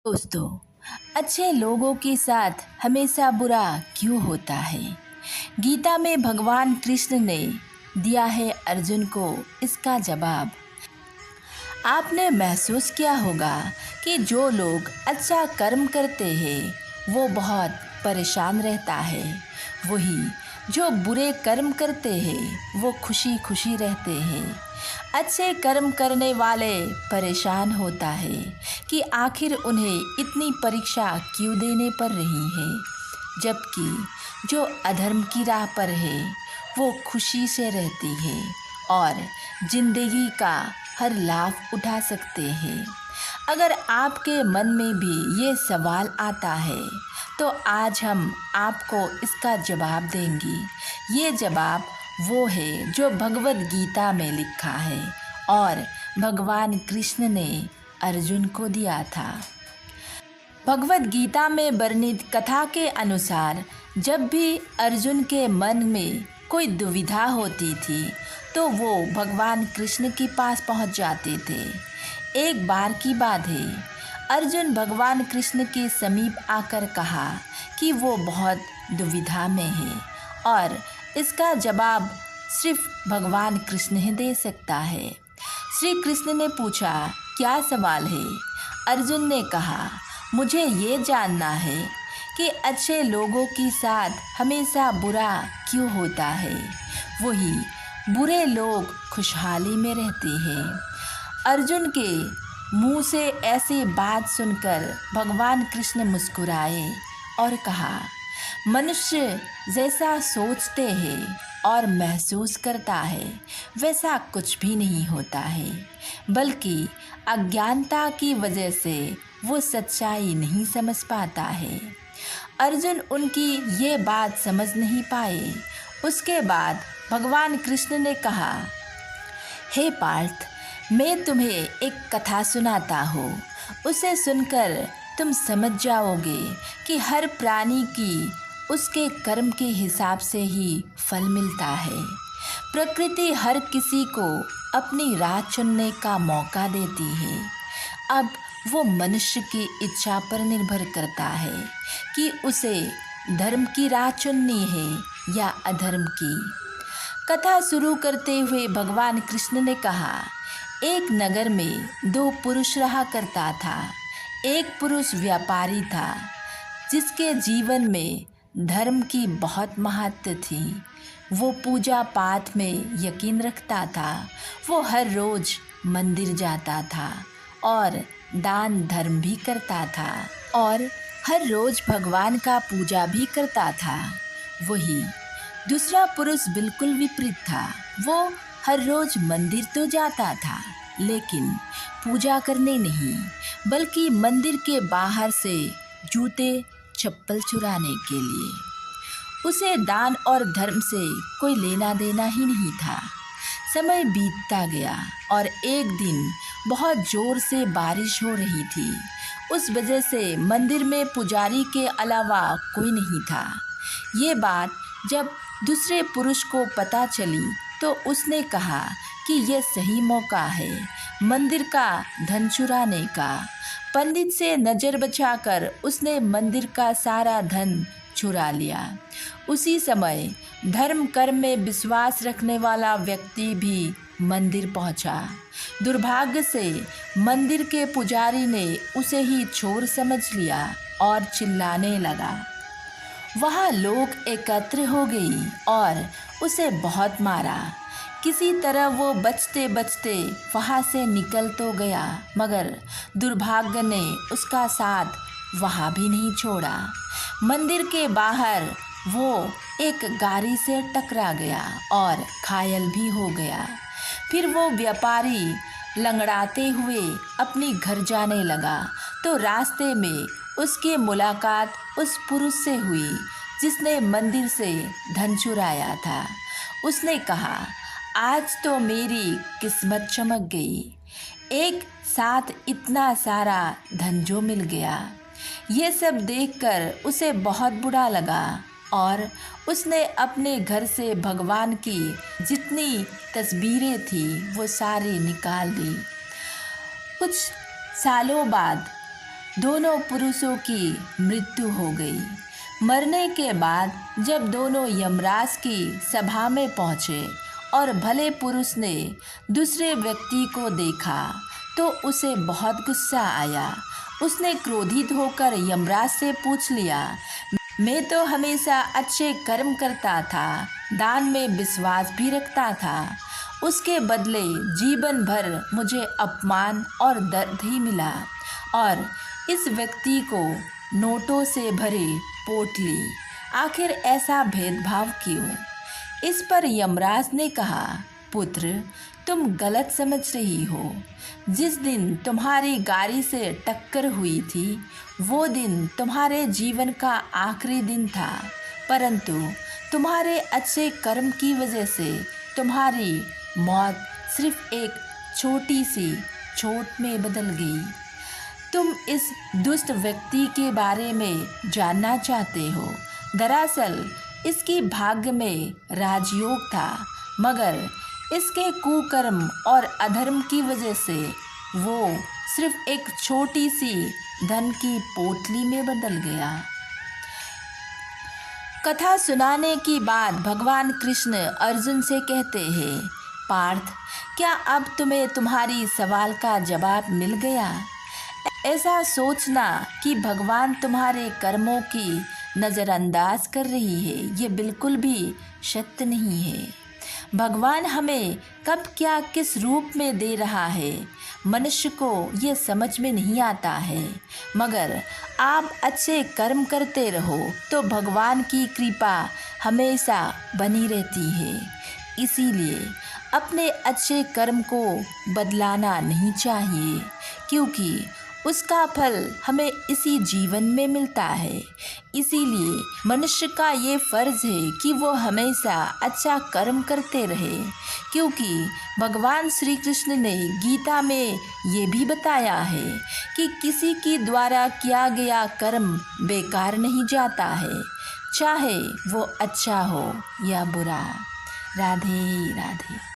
दोस्तों, अच्छे लोगों के साथ हमेशा बुरा क्यों होता है? गीता में भगवान कृष्ण ने दिया है अर्जुन को इसका जवाब। आपने महसूस किया होगा कि जो लोग अच्छा कर्म करते हैं वो बहुत परेशान रहता है, वही जो बुरे कर्म करते हैं वो खुशी खुशी रहते हैं। अच्छे कर्म करने वाले परेशान होता है कि आखिर उन्हें इतनी परीक्षा क्यों देने पड़ रही है, जबकि जो अधर्म की राह पर है वो खुशी से रहती है और जिंदगी का हर लाभ उठा सकते हैं। अगर आपके मन में भी ये सवाल आता है तो आज हम आपको इसका जवाब देंगे। ये जवाब वो है जो भगवत गीता में लिखा है और भगवान कृष्ण ने अर्जुन को दिया था। भगवत गीता में वर्णित कथा के अनुसार जब भी अर्जुन के मन में कोई दुविधा होती थी तो वो भगवान कृष्ण के पास पहुंच जाते थे। एक बार की बात है, अर्जुन भगवान कृष्ण के समीप आकर कहा कि वो बहुत दुविधा में है और इसका जवाब सिर्फ भगवान कृष्ण ही दे सकता है। श्री कृष्ण ने पूछा, क्या सवाल है? अर्जुन ने कहा, मुझे ये जानना है कि अच्छे लोगों के साथ हमेशा बुरा क्यों होता है, वही बुरे लोग खुशहाली में रहते हैं। अर्जुन के मुंह से ऐसी बात सुनकर भगवान कृष्ण मुस्कुराए और कहा, मनुष्य जैसा सोचते हैं और महसूस करता है वैसा कुछ भी नहीं होता है, बल्कि अज्ञानता की वजह से वो सच्चाई नहीं समझ पाता है। अर्जुन उनकी ये बात समझ नहीं पाए। उसके बाद भगवान कृष्ण ने कहा, हे पार्थ, मैं तुम्हें एक कथा सुनाता हूँ। उसे सुनकर तुम समझ जाओगे कि हर प्राणी की उसके कर्म के हिसाब से ही फल मिलता है। प्रकृति हर किसी को अपनी राह चुनने का मौका देती है। अब वो मनुष्य की इच्छा पर निर्भर करता है कि उसे धर्म की राह चुननी है या अधर्म की। कथा शुरू करते हुए भगवान कृष्ण ने कहा, एक नगर में दो पुरुष रहा करता था। एक पुरुष व्यापारी था जिसके जीवन में धर्म की बहुत महत्व थी। वो पूजा पाठ में यकीन रखता था। वो हर रोज मंदिर जाता था और दान धर्म भी करता था और हर रोज भगवान का पूजा भी करता था। वही दूसरा पुरुष बिल्कुल विपरीत था। वो हर रोज मंदिर तो जाता था लेकिन पूजा करने नहीं, बल्कि मंदिर के बाहर से जूते चप्पल चुराने के लिए। उसे दान और धर्म से कोई लेना देना ही नहीं था। समय बीतता गया और एक दिन बहुत जोर से बारिश हो रही थी। उस वजह से मंदिर में पुजारी के अलावा कोई नहीं था। ये बात जब दूसरे पुरुष को पता चली तो उसने कहा कि यह सही मौका है मंदिर का धन चुराने का। पंडित से नज़र बचाकर उसने मंदिर का सारा धन चुरा लिया। उसी समय धर्म कर्म में विश्वास रखने वाला व्यक्ति भी मंदिर पहुंचा। दुर्भाग्य से मंदिर के पुजारी ने उसे ही चोर समझ लिया और चिल्लाने लगा। वहाँ लोग एकत्र हो गई और उसे बहुत मारा। किसी तरह वो बचते बचते वहाँ से निकल तो गया, मगर दुर्भाग्य ने उसका साथ वहाँ भी नहीं छोड़ा। मंदिर के बाहर वो एक गाड़ी से टकरा गया और घायल भी हो गया। फिर वो व्यापारी लंगड़ाते हुए अपने घर जाने लगा तो रास्ते में उसकी मुलाकात उस पुरुष से हुई जिसने मंदिर से धन चुराया था। उसने कहा, आज तो मेरी किस्मत चमक गई, एक साथ इतना सारा धन जो मिल गया। ये सब देखकर उसे बहुत बुरा लगा और उसने अपने घर से भगवान की जितनी तस्वीरें थी वो सारी निकाल दी। कुछ सालों बाद दोनों पुरुषों की मृत्यु हो गई। मरने के बाद जब दोनों यमराज की सभा में पहुँचे और भले पुरुष ने दूसरे व्यक्ति को देखा तो उसे बहुत गुस्सा आया। उसने क्रोधित होकर यमराज से पूछ लिया, मैं तो हमेशा अच्छे कर्म करता था, दान में विश्वास भी रखता था, उसके बदले जीवन भर मुझे अपमान और दर्द ही मिला और इस व्यक्ति को नोटों से भरे पोटली, आखिर ऐसा भेदभाव क्यों? इस पर यमराज ने कहा, पुत्र तुम गलत समझ रही हो। जिस दिन तुम्हारी गाड़ी से टक्कर हुई थी वो दिन तुम्हारे जीवन का आखिरी दिन था, परंतु तुम्हारे अच्छे कर्म की वजह से तुम्हारी मौत सिर्फ एक छोटी सी चोट में बदल गई। तुम इस दुष्ट व्यक्ति के बारे में जानना चाहते हो। दरअसल इसकी भाग्य में राजयोग था, मगर इसके कुकर्म और अधर्म की वजह से वो सिर्फ एक छोटी सी धन की पोटली में बदल गया। कथा सुनाने के बाद भगवान कृष्ण अर्जुन से कहते हैं, पार्थ क्या अब तुम्हें तुम्हारी सवाल का जवाब मिल गया? ऐसा सोचना कि भगवान तुम्हारे कर्मों की नज़रअंदाज कर रही है, ये बिल्कुल भी सत्य नहीं है। भगवान हमें कब क्या किस रूप में दे रहा है मनुष्य को ये समझ में नहीं आता है, मगर आप अच्छे कर्म करते रहो तो भगवान की कृपा हमेशा बनी रहती है। इसीलिए अपने अच्छे कर्म को बदलाना नहीं चाहिए, क्योंकि उसका फल हमें इसी जीवन में मिलता है। इसीलिए मनुष्य का ये फर्ज है कि वो हमेशा अच्छा कर्म करते रहे, क्योंकि भगवान श्री कृष्ण ने गीता में ये भी बताया है कि किसी के द्वारा किया गया कर्म बेकार नहीं जाता है, चाहे वो अच्छा हो या बुरा। राधे राधे।